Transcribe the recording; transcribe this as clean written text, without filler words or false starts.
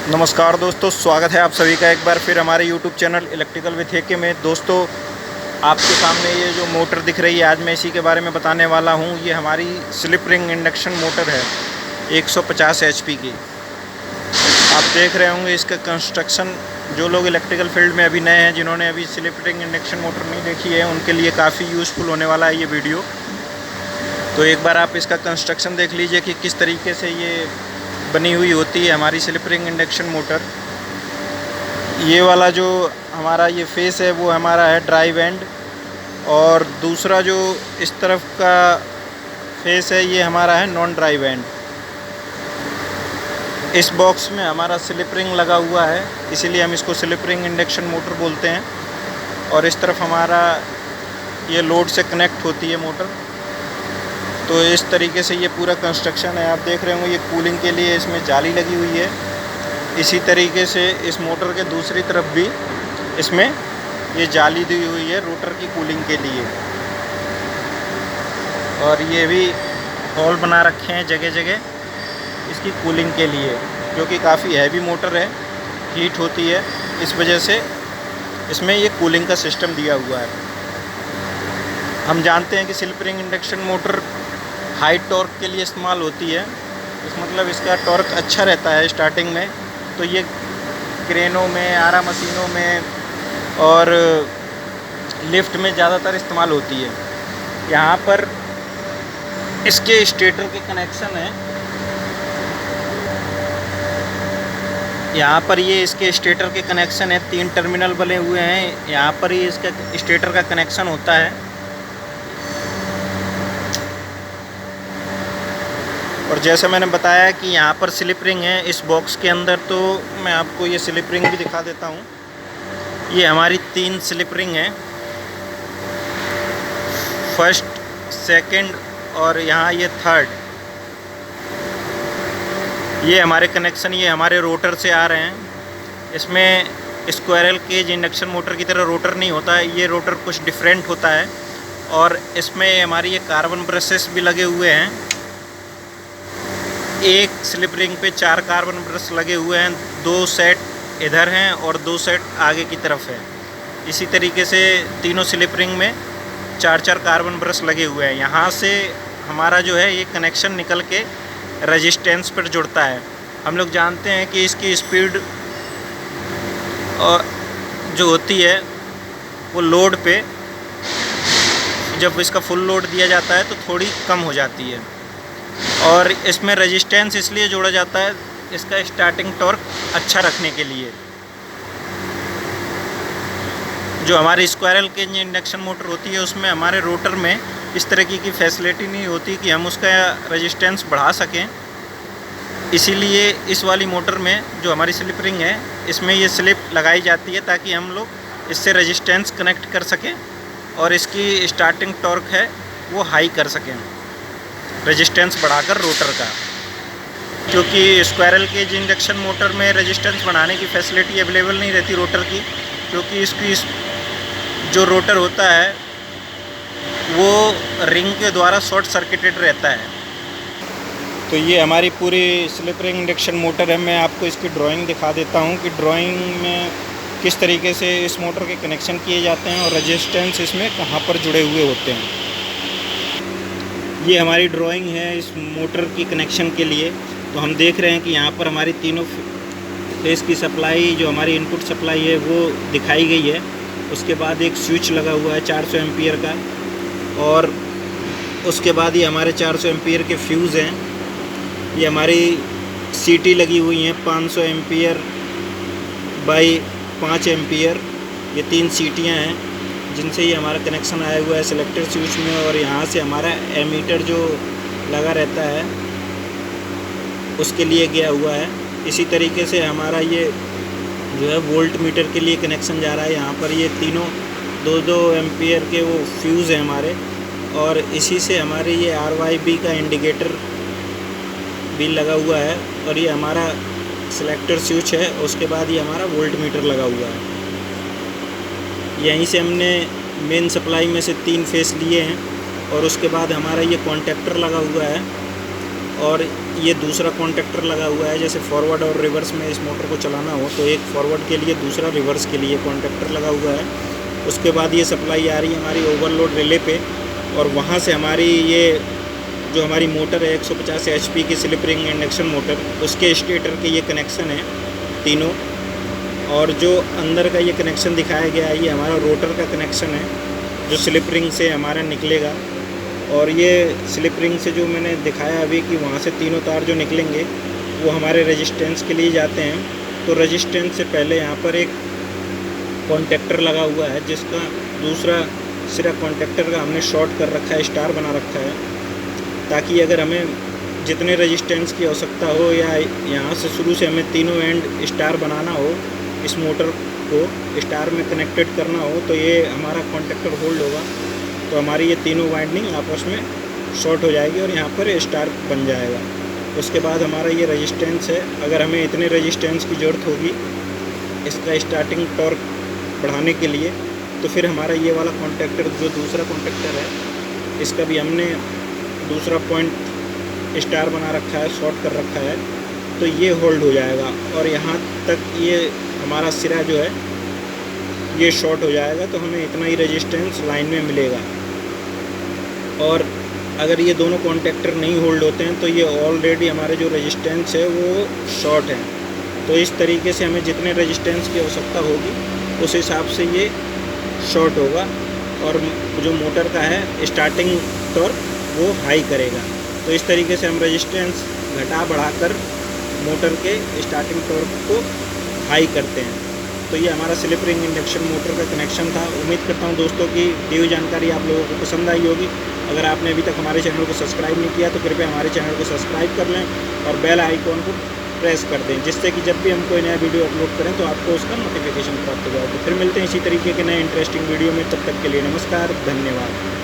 नमस्कार दोस्तों, स्वागत है आप सभी का एक बार फिर हमारे YouTube चैनल इलेक्ट्रिकल विथ एके में। दोस्तों, आपके सामने ये जो मोटर दिख रही है, आज मैं इसी के बारे में बताने वाला हूँ। ये हमारी स्लिप रिंग इंडक्शन मोटर है 150 HP की। आप देख रहे होंगे इसका कंस्ट्रक्शन। जो लोग इलेक्ट्रिकल फील्ड में अभी नए हैं, जिन्होंने अभी स्लिप रिंग इंडक्शन मोटर नहीं देखी है, उनके लिए काफ़ी यूज़फुल होने वाला है ये वीडियो। तो एक बार आप इसका कंस्ट्रक्शन देख लीजिए कि किस तरीके से ये बनी हुई होती है हमारी स्लिप रिंग इंडक्शन मोटर। ये वाला जो हमारा ये फेस है वो हमारा है ड्राइव एंड, और दूसरा जो इस तरफ का फेस है ये हमारा है नॉन ड्राइव एंड। इस बॉक्स में हमारा स्लिप रिंग लगा हुआ है, इसीलिए हम इसको स्लिप रिंग इंडक्शन मोटर बोलते हैं। और इस तरफ हमारा ये लोड से कनेक्ट होती है मोटर। तो इस तरीके से ये पूरा कंस्ट्रक्शन है। आप देख रहे होंगे ये कूलिंग के लिए इसमें जाली लगी हुई है। इसी तरीके से इस मोटर के दूसरी तरफ भी इसमें ये जाली दी हुई है रोटर की कूलिंग के लिए। और ये भी होल बना रखे हैं जगह जगह इसकी कूलिंग के लिए, क्योंकि काफ़ी हैवी मोटर है, हीट होती है, इस वजह से इसमें ये कूलिंग का सिस्टम दिया हुआ है। हम जानते हैं कि slip ring induction motor high torque के लिए इस्तेमाल होती है। इस मतलब इसका टॉर्क अच्छा रहता है स्टार्टिंग में। तो ये क्रेनों में, आरा मशीनों में और लिफ्ट में ज़्यादातर इस्तेमाल होती है। यहाँ पर इसके स्टेटर के कनेक्शन है। यहाँ पर ये इसके स्टेटर के कनेक्शन है, 3 टर्मिनल बने हुए हैं। यहाँ पर ही इसका स्टेटर का कनेक्शन होता है। और जैसे मैंने बताया कि यहाँ पर स्लिप रिंग है इस बॉक्स के अंदर, तो मैं आपको ये स्लिप रिंग भी दिखा देता हूँ। ये हमारी 3 स्लिप रिंग हैं, फर्स्ट, सेकंड और यहाँ ये थर्ड। ये हमारे कनेक्शन ये हमारे रोटर से आ रहे हैं। इसमें स्क्वायरल केज इंडक्शन मोटर की तरह रोटर नहीं होता है, ये रोटर कुछ डिफरेंट होता है। और इसमें हमारी ये कार्बन ब्रशेस भी लगे हुए हैं। एक स्लिप रिंग पे 4 कार्बन ब्रश लगे हुए हैं, 2 सेट इधर हैं और 2 सेट आगे की तरफ है। इसी तरीके से तीनों स्लिप रिंग में 4-4 कार्बन ब्रश लगे हुए हैं। यहाँ से हमारा जो है ये कनेक्शन निकल के रेजिस्टेंस पर जुड़ता है। हम लोग जानते हैं कि इसकी स्पीड जो होती है वो लोड पे, जब इसका फुल लोड दिया जाता है तो थोड़ी कम हो जाती है। और इसमें रेजिस्टेंस इसलिए जोड़ा जाता है इसका स्टार्टिंग टॉर्क अच्छा रखने के लिए। जो हमारी स्क्वायरल केज इंडक्शन मोटर होती है उसमें हमारे रोटर में इस तरह की फैसिलिटी नहीं होती कि हम उसका रेजिस्टेंस बढ़ा सकें। इसीलिए इस वाली मोटर में जो हमारी स्लिप रिंग है इसमें ये स्लिप लगाई जाती है ताकि हम लोग इससे रेजिस्टेंस कनेक्ट कर सकें और इसकी स्टार्टिंग टॉर्क है वो हाई कर सकें, रेजिस्टेंस बढ़ाकर रोटर का। क्योंकि स्क्वायरल केज इंडक्शन मोटर में रेजिस्टेंस बढ़ाने की फैसिलिटी अवेलेबल नहीं रहती रोटर की, क्योंकि इसकी जो रोटर होता है वो रिंग के द्वारा शॉर्ट सर्किटेड रहता है। तो ये हमारी पूरी स्लिप रिंग इंडक्शन मोटर है। मैं आपको इसकी ड्राइंग दिखा देता हूँ कि ड्राइंग में किस तरीके से इस मोटर के कनेक्शन किए जाते हैं और रेजिस्टेंस इसमें कहाँ पर जुड़े हुए होते हैं। ये हमारी ड्राइंग है इस मोटर की कनेक्शन के लिए। तो हम देख रहे हैं कि यहाँ पर हमारी तीनों फेस की सप्लाई, जो हमारी इनपुट सप्लाई है वो दिखाई गई है। उसके बाद एक स्विच लगा हुआ है 400 एम्पियर का, और उसके बाद ये हमारे 400 एम्पियर के फ्यूज़ हैं। ये हमारी सीटी लगी हुई हैं 500 एम्पियर बाई 5 एम्पियर। ये 3 सीटियाँ हैं जिनसे ये हमारा कनेक्शन आया हुआ है सेलेक्टर स्विच में। और यहाँ से हमारा एमीटर जो लगा रहता है उसके लिए गया हुआ है। इसी तरीके से हमारा ये जो है वोल्ट मीटर के लिए कनेक्शन जा रहा है। यहाँ पर ये तीनों 2-2 एम्पियर के वो फ्यूज़ हैं हमारे। और इसी से हमारे ये RYB का इंडिकेटर भी लगा हुआ है। और ये हमारा सेलेक्टर स्विच है। उसके बाद ये हमारा वोल्ट मीटर लगा हुआ है। यहीं से हमने मेन सप्लाई में से 3 फेस लिए हैं। और उसके बाद हमारा ये कॉन्टैक्टर लगा हुआ है और ये दूसरा कॉन्टैक्टर लगा हुआ है। जैसे फॉरवर्ड और रिवर्स में इस मोटर को चलाना हो तो एक फॉरवर्ड के लिए, दूसरा रिवर्स के लिए कॉन्टैक्टर लगा हुआ है। उसके बाद ये सप्लाई आ रही है हमारी ओवरलोड रिले पे, और वहाँ से हमारी ये जो हमारी मोटर है 150 HP की स्लिप रिंग इंडक्शन मोटर, उसके स्टेटर के ये कनेक्शन है तीनों। और जो अंदर का ये कनेक्शन दिखाया गया है ये हमारा रोटर का कनेक्शन है जो स्लिप रिंग से हमारा निकलेगा। और ये स्लिप रिंग से जो मैंने दिखाया अभी कि वहाँ से तीनों तार जो निकलेंगे वो हमारे रेजिस्टेंस के लिए जाते हैं। तो रेजिस्टेंस से पहले यहाँ पर एक कॉन्टैक्टर लगा हुआ है जिसका दूसरा सिरा कॉन्टैक्टर का हमने शॉर्ट कर रखा है, स्टार बना रखा है, ताकि अगर हमें जितने रेजिस्टेंस की आवश्यकता हो या यहाँ से शुरू से हमें तीनों एंड स्टार बनाना हो, इस मोटर को स्टार में कनेक्टेड करना हो, तो ये हमारा कॉन्टैक्टर होल्ड होगा। तो हमारी ये तीनों वाइंडिंग आपस में शॉर्ट हो जाएगी और यहाँ पर स्टार बन जाएगा। उसके बाद हमारा ये रेजिस्टेंस है, अगर हमें इतने रेजिस्टेंस की ज़रूरत होगी इसका स्टार्टिंग टॉर्क बढ़ाने के लिए, तो फिर हमारा ये वाला कॉन्टैक्टर जो दूसरा कॉन्टैक्टर है इसका भी हमने दूसरा पॉइंट स्टार बना रखा है, शॉर्ट कर रखा है, तो ये होल्ड हो जाएगा। और यहाँ तक ये हमारा सिरा जो है ये शॉर्ट हो जाएगा, तो हमें इतना ही रेजिस्टेंस लाइन में मिलेगा। और अगर ये दोनों कॉन्टैक्टर नहीं होल्ड होते हैं तो ये ऑलरेडी हमारे जो रेजिस्टेंस है वो शॉर्ट है। तो इस तरीके से हमें जितने रेजिस्टेंस की आवश्यकता होगी उस हिसाब से ये शॉर्ट होगा और जो मोटर का है स्टार्टिंग टॉर्क वो हाई करेगा। तो इस तरीके से हम रेजिस्टेंस घटा बढ़ाकर मोटर के स्टार्टिंग टॉर्क को हाई करते हैं। तो ये हमारा स्लिप रिंग इंडक्शन मोटर का कनेक्शन था। उम्मीद करता हूँ दोस्तों की दी हुई जानकारी आप लोगों को पसंद आई होगी। अगर आपने अभी तक हमारे चैनल को सब्सक्राइब नहीं किया तो कृपया हमारे चैनल को सब्सक्राइब कर लें और बेल आइकॉन को प्रेस कर दें, जिससे कि जब भी हम कोई नया वीडियो अपलोड करें तो आपको उसका नोटिफिकेशन प्राप्त हो जाए। तो फिर मिलते हैं इसी तरीके के नए इंटरेस्टिंग वीडियो में, तब तक के लिए नमस्कार, धन्यवाद।